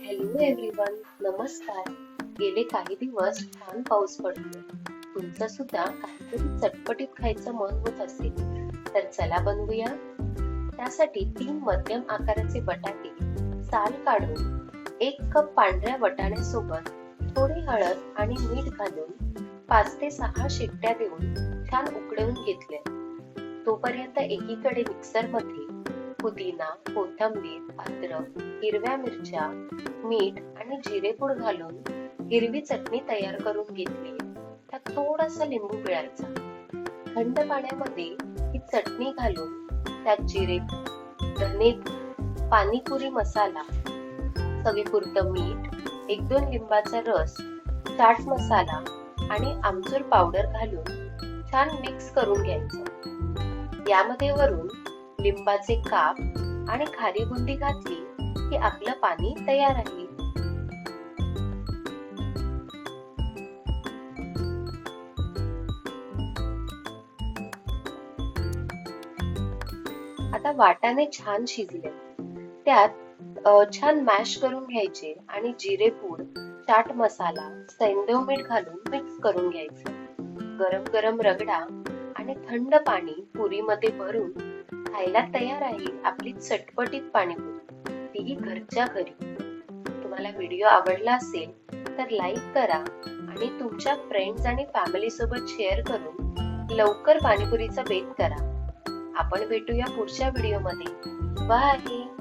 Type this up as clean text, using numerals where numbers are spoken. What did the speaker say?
Hello everyone, नमस्कार. गेले काही दिवस छान पाऊस पडतोय. तुमचं सुद्धा काहीतरी चटपटीत खायचं मन होत असेल तर चला बनवूया. त्यासाठी 3 मध्यम आकाराचे बटाटे साल काढून 1 कप पांढऱ्या वाटाण्यासोबत थोडी हळद आणि मीठ घालून 5 ते 6 शिट्ट्या देऊन छान उकळवून घेतले. तोपर्यंत एकीकडे मिक्सरमध्ये पुदिना, कोथिंबीर, अद्रक, हिरव्या मिरच्या, मीठ आणि जिरेपूड घालून हिरवी चटणी तयार करून घेतली. त्यात थोडासा लिंबू पिळायचा. थंड पाण्यामध्ये ही चटणी घालून त्यात जिरेपूड, धनेपूड, पाणीपुरी मसाला, चवीपुरतं मीठ, 1-2 लिंबाचा रस, चाट मसाला आणि आमचूर पावडर घालून छान मिक्स करून घ्यायचं. यामध्ये वरून लिंबाचे काप आणि खारी बुंदी घातली की आपलं पाणी तयार आहे. आता वाटाणे छान शिजले. त्यात छान मॅश करून घ्यायचे आणि जिरेपूड, चाट मसाला, सैंधव मीठ घालून मिक्स करून घ्यायचं. गरम गरम रगडा आणि थंड पाणी पुरीमध्ये भरून खायला तयार आहे आपली चटपटीत पाणीपुरी, तीही घरच्या घरी. तुम्हाला व्हिडिओ आवडला असेल तर लाईक करा आणि तुमच्या फ्रेंड्स आणि फॅमिली सोबत शेअर करून लवकर पाणीपुरीचा बेत करा. आपण भेटूया पुढच्या व्हिडिओमध्ये. बाय.